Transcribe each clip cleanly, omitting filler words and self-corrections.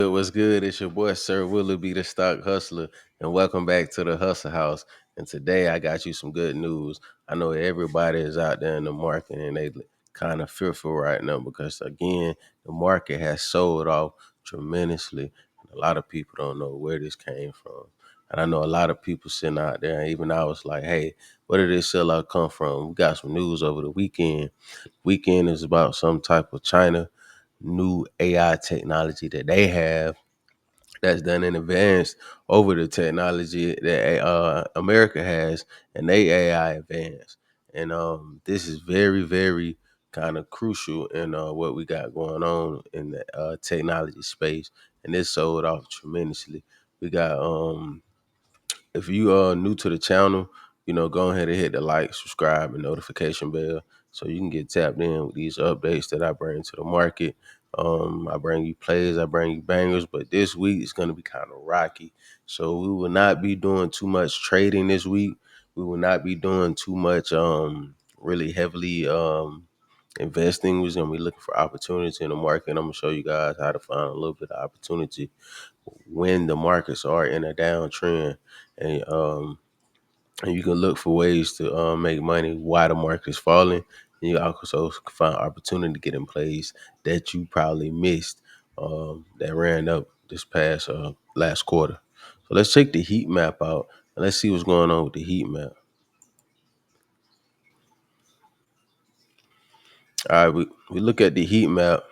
What's good? It's your boy Sir Willoughby, the Stock Hustler, and welcome back to the Hustle House. And today I got you some good news. I know everybody is out there in the market and they kind of fearful right now because again, the market has sold off tremendously. And a lot of people don't know where this came from. And I know a lot of people sitting out there, and even I was like, hey, where did this sellout come from? We got some news over the weekend. Weekend is about some type of China new AI technology that they have that's done in advance over the technology that America has, and they AI advance. And this is very, very kind of crucial in what we got going on in the technology space, and this sold off tremendously. We got if you are new to the channel, go ahead and hit the like, subscribe, and notification bell so you can get tapped in with these updates that I bring to the market. I bring you plays, I bring you bangers, but this week is going to be kind of rocky. So we will not be doing too much trading this week. We will not be doing too much really heavily investing. We're going to be looking for opportunity in the market. I'm going to show you guys how to find a little bit of opportunity when the markets are in a downtrend, and you can look for ways to make money while the market is falling. And you also can find opportunity to get in plays that you probably missed that ran up this past last quarter. So let's check the heat map out and let's see what's going on with the heat map. All right, we look at the heat map,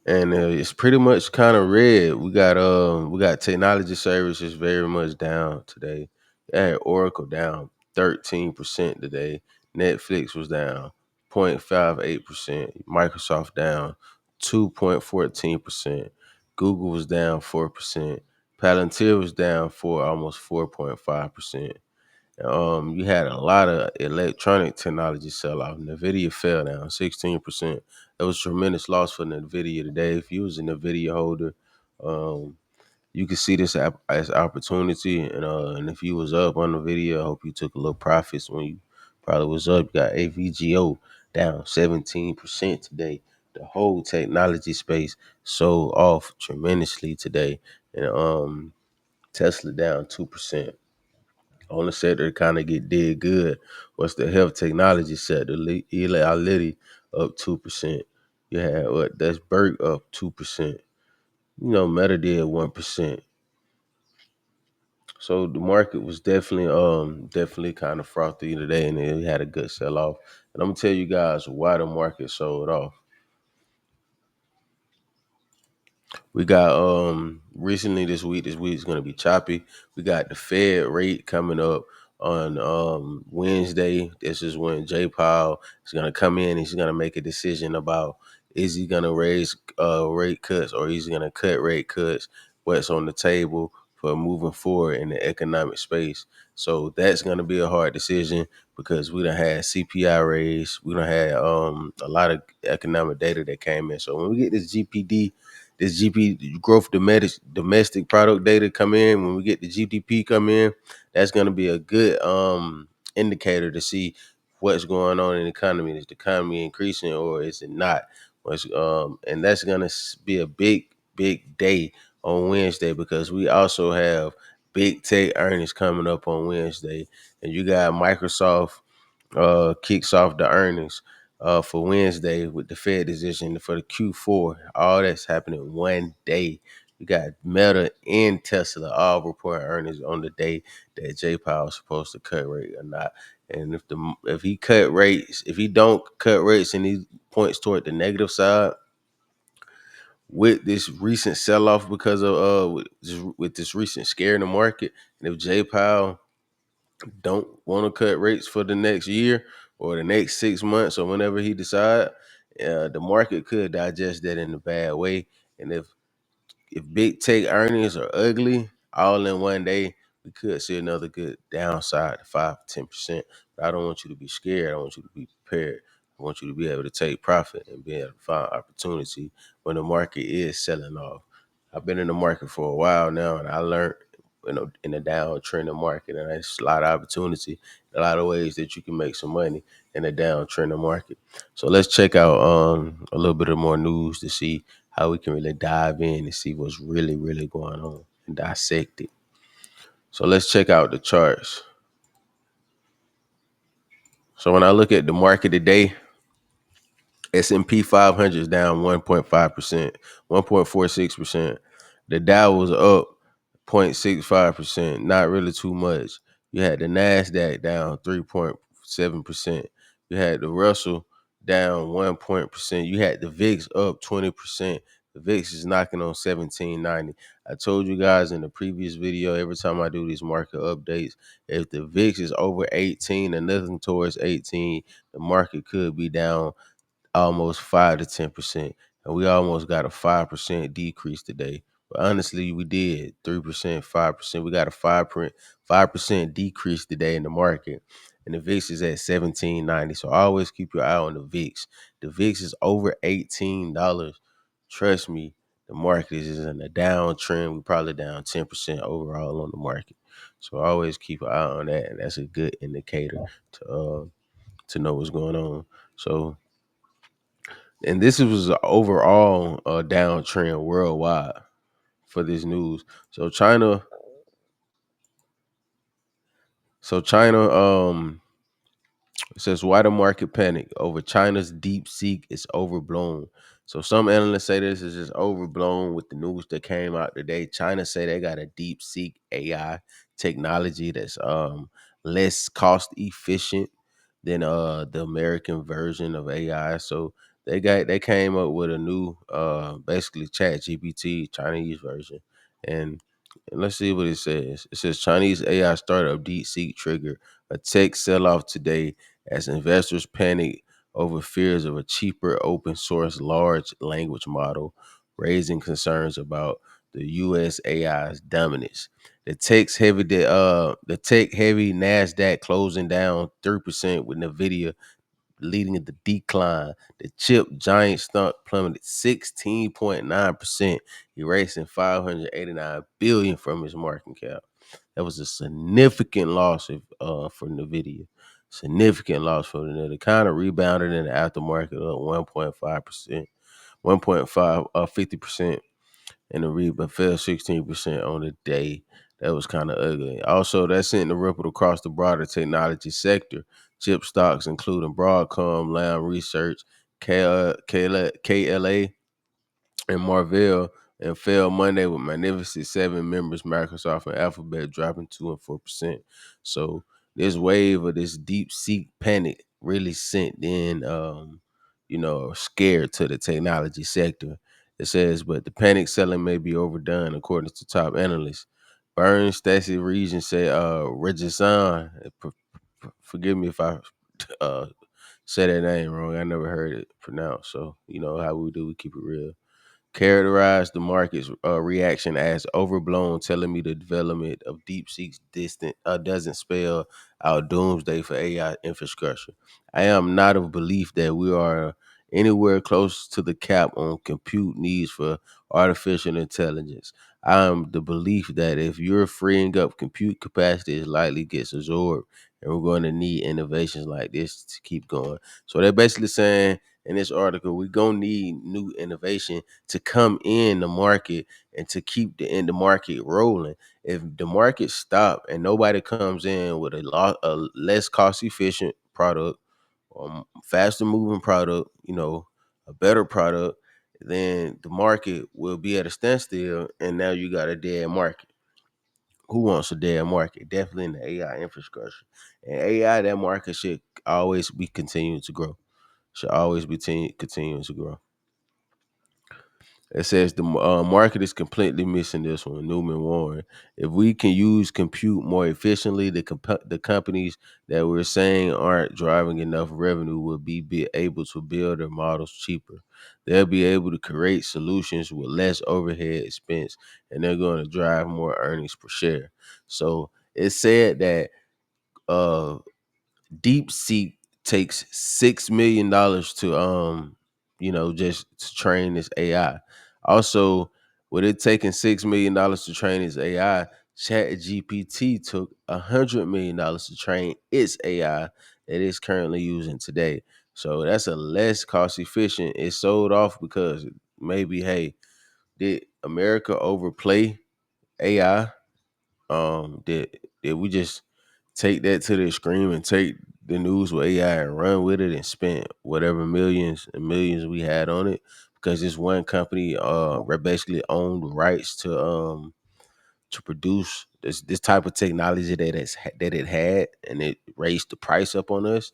and it's pretty much kind of red. We got technology services very much down today. Yeah, Oracle down 13% today. Netflix was down 0.58%. Microsoft down 2.14%. Google was down 4%. Palantir was down for almost 4.5%. You had a lot of electronic technology sell off. NVIDIA fell down 16%. That was a tremendous loss for NVIDIA today. If you was a NVIDIA holder, um, you can see this as opportunity. And if you was up on NVIDIA, I hope you took a little profits when you probably was up. You got AVGO down 17% today. The whole technology space sold off tremendously today. And Tesla down 2%. On the sector kind of did good. What's the health technology sector? Eli Lilly up 2%. You had that's Berg up 2%. Meta did 1%. So the market was definitely kind of frothy today, and it had a good sell off. And I'm gonna tell you guys why the market sold off. We got recently this week is gonna be choppy. We got the Fed rate coming up on Wednesday. This is when Jay Powell is gonna come in. He's gonna make a decision about is he gonna raise rate cuts or is he gonna cut rate cuts, what's on the table for moving forward in the economic space. So that's gonna be a hard decision because we done had CPI raise, we done had a lot of economic data that came in. So when we get this GP growth domestic product data come in, when we get the GDP come in, that's going to be a good indicator to see what's going on in the economy. Is the economy increasing or is it not? And that's going to be a big day on Wednesday because we also have big tech earnings coming up on Wednesday, and you got Microsoft kicks off the earnings for Wednesday with the Fed decision for the Q4. All that's happening one day. You got Meta and Tesla all reporting earnings on the day that Jay Powell is supposed to cut rate or not. And if he cut rates, if he don't cut rates and he points toward the negative side with this recent sell off because of with this recent scare in the market, and if Jay Powell don't want to cut rates for the next year or the next 6 months or whenever he decide, the market could digest that in a bad way. And if big tech earnings are ugly all in one day, we could see another good downside to 5 to 10%. But I don't want you to be scared. I want you to be prepared. I want you to be able to take profit and be able to find opportunity when the market is selling off. I've been in the market for a while now, and I learned in a downtrending market, and there's a lot of opportunity, a lot of ways that you can make some money in a downtrending market. So let's check out a little bit of more news to see how we can really dive in and see what's really going on and dissect it. So let's check out the charts. So when I look at the market today, S&P 500 is down 1.5%, 1.46%. The Dow was up 0.65%, not really too much. You had the NASDAQ down 3.7%. You had the Russell down 1%. You had the VIX up 20%. The VIX is knocking on 1790. I told you guys in the previous video, every time I do these market updates, if the VIX is over 18 and nothing towards 18, the market could be down almost 5 to 10%, and we almost got a 5% decrease today. But honestly, we did 3%, 5%. We got a 5% decrease today in the market, and the VIX is at 1790. So always keep your eye on the VIX. The VIX is over $18. Trust me, the market is in a downtrend. We're probably down 10% overall on the market. So always keep an eye on that, and that's a good indicator to know what's going on. So, and this was an overall downtrend worldwide for this news. So China, it says why the market panic over China's DeepSeek is overblown. So some analysts say this is just overblown with the news that came out today. China say they got a DeepSeek AI technology that's less cost efficient than the American version of AI. So they came up with a new basically Chat GPT Chinese version. And let's see what it says. It says Chinese AI startup DeepSeek triggered a tech sell-off today as investors panic over fears of a cheaper open source large language model, raising concerns about the US AI's dominance. The tech heavy Nasdaq closing down 3% with NVIDIA leading the decline. The chip giant stock plummeted 16.9%, erasing 589 billion from its market cap. That was a significant loss for NVIDIA. Significant loss for NVIDIA. Kind of rebounded in the aftermarket up 1.5%, 50%, and the rebound fell 16% on the day. That was kind of ugly. Also, that sent the ripple across the broader technology sector. Chip stocks, including Broadcom, Lam Research, KLA, and Marvell, and fell Monday with Magnificent Seven members, Microsoft and Alphabet, dropping 2 and 4%. So this wave of this deep seek panic really sent in, scared to the technology sector. It says, but the panic selling may be overdone, according to top analysts. Burns Stacy Region said, Regisan, forgive me if I uh, say that name wrong. I never heard it pronounced. So, you know how we do, we keep it real, characterized the market's reaction as overblown, telling me the development of DeepSeek's distant doesn't spell out doomsday for AI infrastructure. I am not of belief that we are anywhere close to the cap on compute needs for artificial intelligence. I am the belief that if you're freeing up compute capacity, it likely gets absorbed, and we're going to need innovations like this to keep going. So they're basically saying in this article, we're going to need new innovation to come in the market and to keep the market rolling. If the market stop and nobody comes in with a less cost efficient product, faster moving product, a better product, then the market will be at a standstill, and now you got a dead market. Who wants a dead market? Definitely in the AI infrastructure. And AI, that market should always be continuing to grow. Should always be continuing to grow. It says the market is completely missing this one. Newman warned, if we can use compute more efficiently, the companies that we're saying aren't driving enough revenue will be able to build their models cheaper. They'll be able to create solutions with less overhead expense, and they're going to drive more earnings per share. So it said that uh, DeepSeek takes $6 million to just to train this AI. Also, with it taking $6 million to train this AI, ChatGPT took $100 million to train its AI that it's currently using today. So that's a less cost efficient. It sold off because maybe, hey, did America overplay AI? Did we just take that to the extreme and take the news with AI and run with it and spend whatever millions and millions we had on it because this one company basically owned the rights to produce this type of technology that it had, and it raised the price up on us.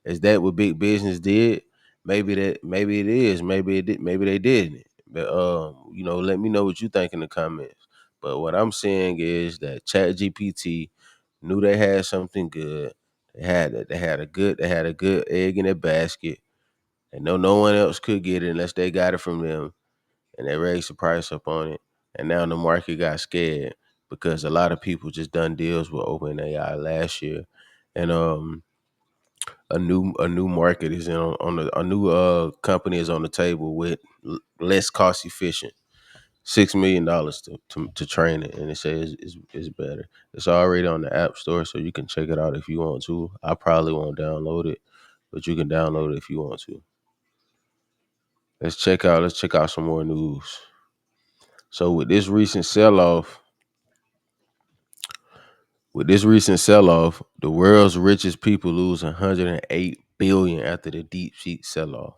Is that what big business did? Maybe it is. Maybe it did. Maybe they didn't. But let me know what you think in the comments. But what I'm saying is that ChatGPT knew they had something good. They had a good egg in their basket, and no one else could get it unless they got it from them, and they raised the price up on it. And now the market got scared because a lot of people just done deals with OpenAI last year, and a new market is on the a new company is on the table with less cost efficient. $6 million to train it, and it says is better. It's already on the App Store, so you can check it out if you want to. I probably won't download it, but you can download it if you want to. Let's check out some more news. So with this recent sell off, the world's richest people lose 108 billion after the DeepSeek sell-off.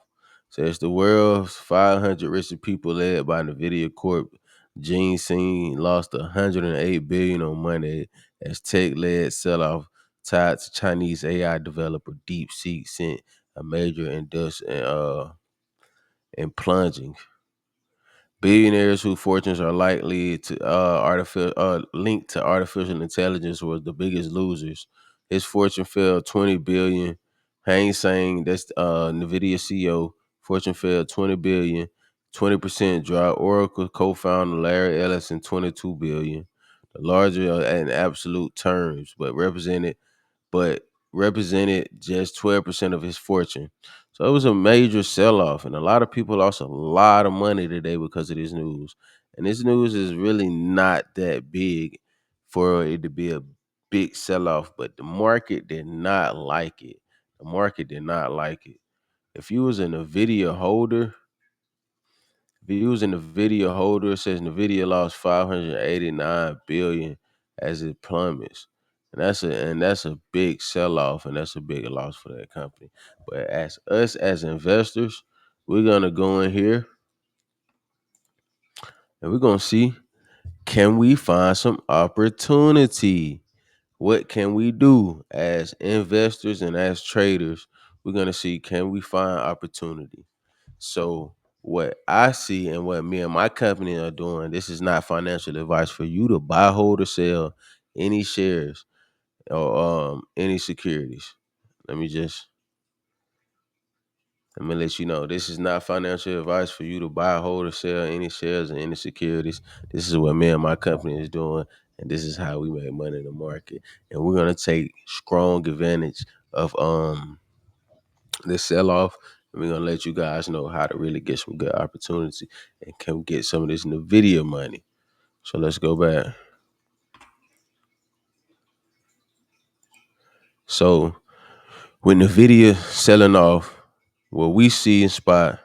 Says the world's 500 richest people, led by NVIDIA Corp. Gene Singh lost 108 billion on Monday as tech-led sell-off tied to Chinese AI developer DeepSeek sent a major in plunging. Billionaires whose fortunes are likely to linked to artificial intelligence were the biggest losers. His fortune fell 20 billion. Hang Seng, that's NVIDIA CEO, fortune fell 20 billion. 20% drop. Oracle co-founder Larry Ellison 22 billion. The larger in absolute terms, but represented just 12% of his fortune. So it was a major sell off, and a lot of people lost a lot of money today because of this news. And this news is really not that big for it to be a big sell off, but the market did not like it. The market did not like it. If you was a NVIDIA holder, it says NVIDIA lost 589 billion as it plummets. And that's a big sell off, and that's a big loss for that company. But as us as investors, we're gonna go in here and we're gonna see, can we find some opportunity? What can we do as investors and as traders? We're gonna see, can we find opportunity? So what I see and what me and my company are doing, this is not financial advice for you to buy, hold, or sell any shares or any securities. Let me just let me let you know, this is not financial advice for you to buy, hold, or sell any shares or any securities. This is what me and my company is doing, and this is how we make money in the market. And we're gonna take strong advantage of this sell off. And we're gonna let you guys know how to really get some good opportunity and come get some of this NVIDIA money. So let's go back. So with NVIDIA selling off, what we see in spot,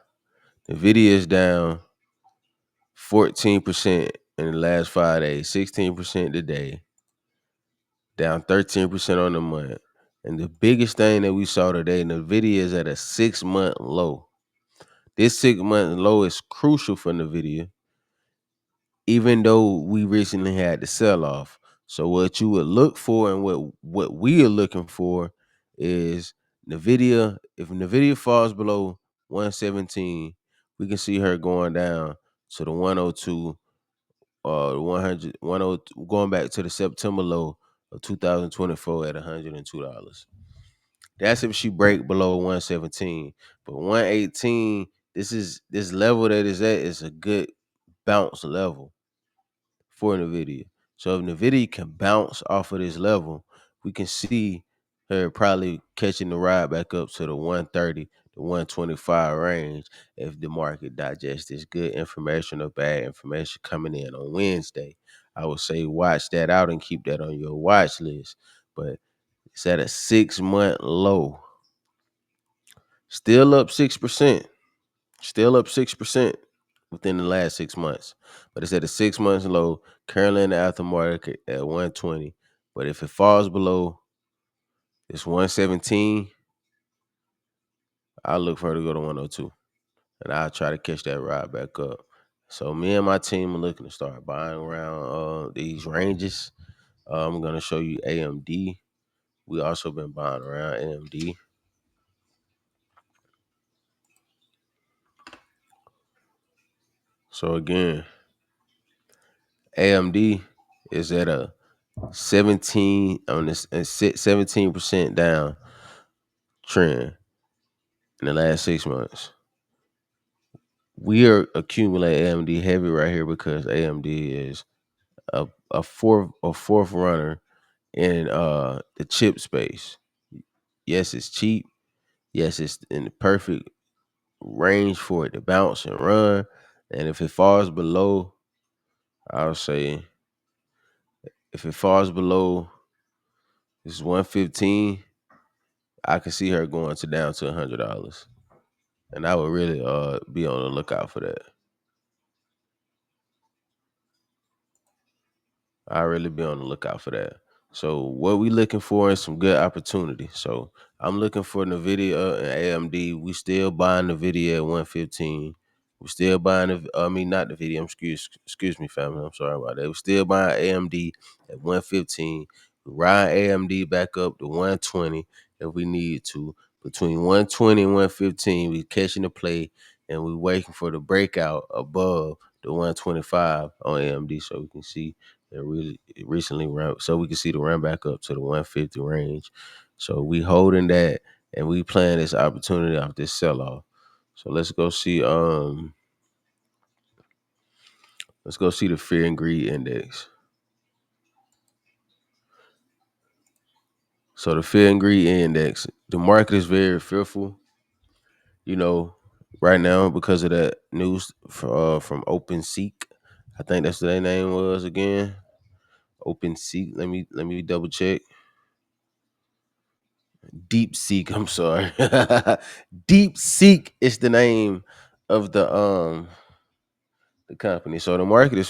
NVIDIA is down 14% in the last 5 days, 16% today, down 13% on the month. And the biggest thing that we saw today, NVIDIA is at a 6-month low. This 6-month low is crucial for NVIDIA, even though we recently had the sell off. So what you would look for and what we are looking for is NVIDIA. If NVIDIA falls below 117, we can see her going down to the 102, 100, going back to the September low of 2024 at $102. That's if she break below 117. But 118, this level that is at is a good bounce level for NVIDIA. So if NVIDIA can bounce off of this level, we can see her probably catching the ride back up to the 130 to 125 range if the market digests this good information or bad information coming in on Wednesday. I would say watch that out and keep that on your watch list. But it's at a 6-month low. Still up 6%. Still up 6% within the last 6 months. But it's at a 6 months low, currently in the aftermarket at 120. But if it falls below this 117, I'll look for it to go to 102. And I'll try to catch that ride back up. So me and my team are looking to start buying around these ranges. I'm gonna show you AMD. We also been buying around AMD. So again, AMD is at a 17% down trend in the last 6 months. We are accumulating AMD heavy right here because AMD is a fourth runner in the chip space. Yes, it's cheap. Yes, it's in the perfect range for it to bounce and run. And if it falls below, I'll say if it falls below this 115, I can see her going to down to $100. And I would really be on the lookout for that. I really be on the lookout for that. So what we looking for is some good opportunity. So I'm looking for NVIDIA and AMD. We still buying NVIDIA at 115. We still buying not NVIDIA. Excuse me, family. I'm sorry about that. We still buying AMD at 115. We ride AMD back up to 120 if we need to. Between 120 and 115, we catching the play and we waiting for the breakout above the 125 on AMD so we can see that really recently ran, so we can see the run back up to the 150 range. So we holding that and we playing this opportunity off this sell off. So let's go see the fear and greed index. So the fear and greed index, the market is very fearful, you know, right now because of that news from OpenSeek. I think that's what their name was again. OpenSeek. Let me double check. DeepSeek. I'm sorry. DeepSeek is the name of the company. So the market is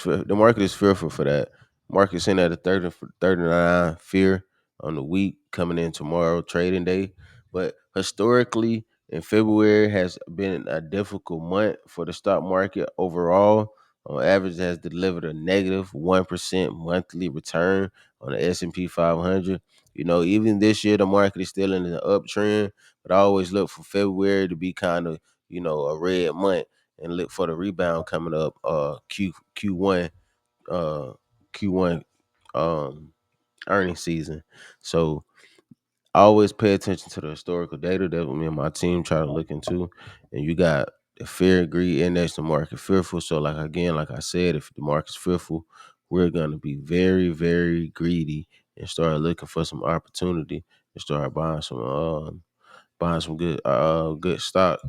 fearful for that. Market's in at a 39 fear on the week coming in tomorrow trading day. But historically, in February has been a difficult month for the stock market overall. On average, it has delivered a negative 1% monthly return on the S&P 500. Even this year, the market is still in an uptrend, but I always look for February to be kind of, a red month and look for the rebound coming up Q1 uh Q1 um earnings season. So I always pay attention to the historical data that me and my team try to look into. And you got the fear and greed index, the market fearful. So like I said, if the market's fearful, we're gonna be very, very greedy and start looking for some opportunity and start buying some good stock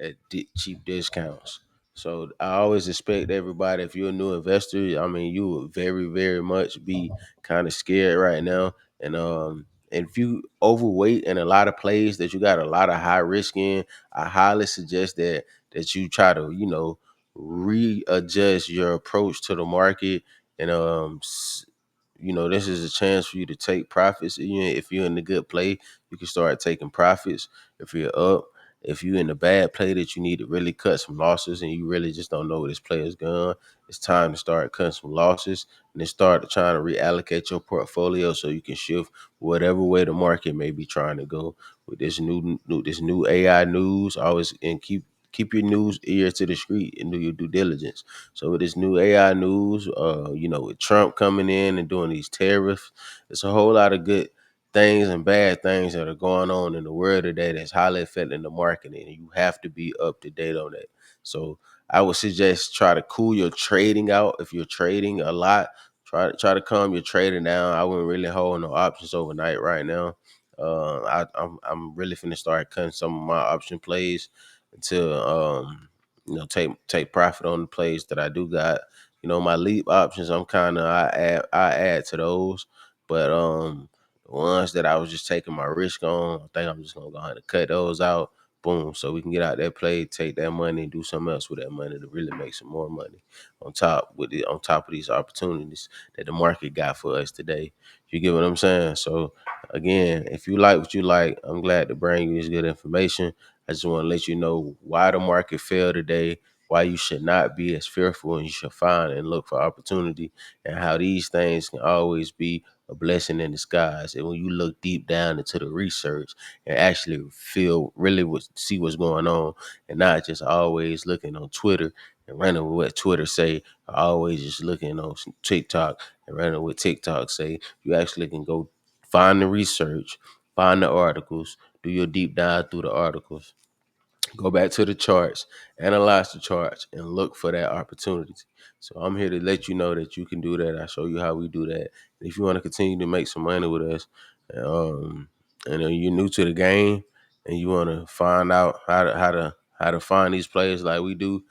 at cheap discounts. So I always expect everybody, if you're a new investor, I mean, you would very, very much be kind of scared right now. And if you overweight in a lot of plays that you got a lot of high risk in, I highly suggest that you try to, readjust your approach to the market. And this is a chance for you to take profits. If you're in a good play, you can start taking profits. If you're up, if you're in a bad play that you need to really cut some losses and you really just don't know where this player is going, it's time to start cutting some losses and then start trying to reallocate your portfolio so you can shift whatever way the market may be trying to go with this new AI news. Always and keep your news ear to the street and do your due diligence. So with this new AI news, with Trump coming in and doing these tariffs, it's a whole lot of good things and bad things that are going on in the world today that's highly affecting the market, and you have to be up to date on that. So I would suggest try to cool your trading out. If you're trading a lot, try to calm your trading down. I wouldn't really hold no options overnight right now. I'm really finna start cutting some of my option plays until take profit on the plays that I do got My leap options, I add to those, but the ones that I was just taking my risk on, I think I'm just gonna go ahead and cut those out. Boom, so we can get out that play, take that money, and do something else with that money to really make some more money on top of these opportunities that the market got for us today. You get what I'm saying? So again, if you like what you like, I'm glad to bring you this good information. I just want to let you know why the market fell today, why you should not be as fearful, and you should find and look for opportunity, and how these things can always be a blessing in disguise. And when you look deep down into the research and actually feel really see what's going on, and not just always looking on Twitter and running with what Twitter say, or always just looking on some TikTok and running with TikTok say, you actually can go find the research, find the articles, do your deep dive through the articles, go back to the charts, analyze the charts, and look for that opportunity. So I'm here to let you know that you can do that. I show you how we do that. And if you want to continue to make some money with us, um, and you're new to the game, and you want to find out how to find these players like we do,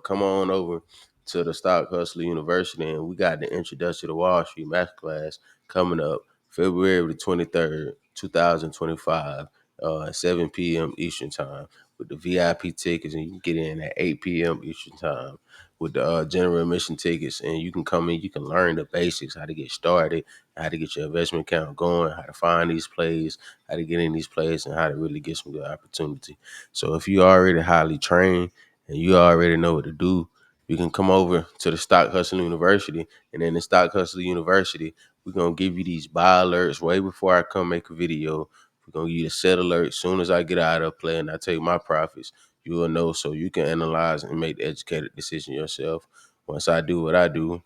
come on over to the Stock Hustler University, and we got the Introduction to Wall Street Masterclass coming up February the 23rd, 2025, at 7 p.m. Eastern Time with the VIP tickets, and you can get in at 8 p.m. Eastern Time with the general admission tickets, and you can come in, you can learn the basics, how to get started, how to get your investment account going, how to find these plays, how to get in these plays, and how to really get some good opportunity. So if you already highly trained and you already know what to do, you can come over to the Stock Hustler University, and in the Stock Hustler University, we're going to give you these buy alerts way before I come make a video. We're going to give you a set alert as soon as I get out of play and I take my profits. You will know, so you can analyze and make the educated decision yourself. Once I do what I do,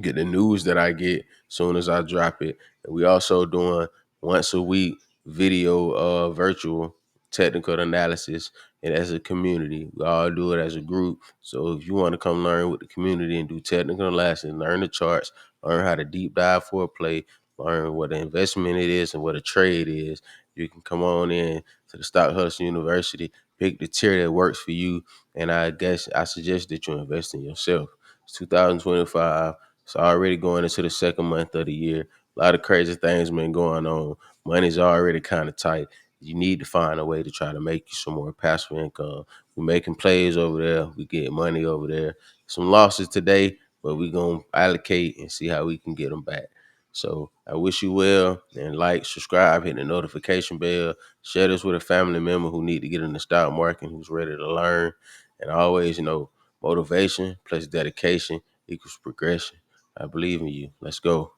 get the news that I get soon as I drop it. And we also doing once a week video virtual technical analysis, and as a community. We all do it as a group. So if you want to come learn with the community and do technical analysis, learn the charts, learn how to deep dive for a play, learn what an investment it is and what a trade is, you can come on in to the Stock Hustle University, pick the tier that works for you, and I suggest that you invest in yourself. It's 2025. It's already going into the second month of the year. A lot of crazy things been going on. Money's already kind of tight. You need to find a way to try to make you some more passive income. We're making plays over there. We get money over there. Some losses today, but we're going to allocate and see how we can get them back. So I wish you well, and like, subscribe, hit the notification bell, share this with a family member who need to get in the stock market, who's ready to learn. And always, motivation plus dedication equals progression. I believe in you. Let's go.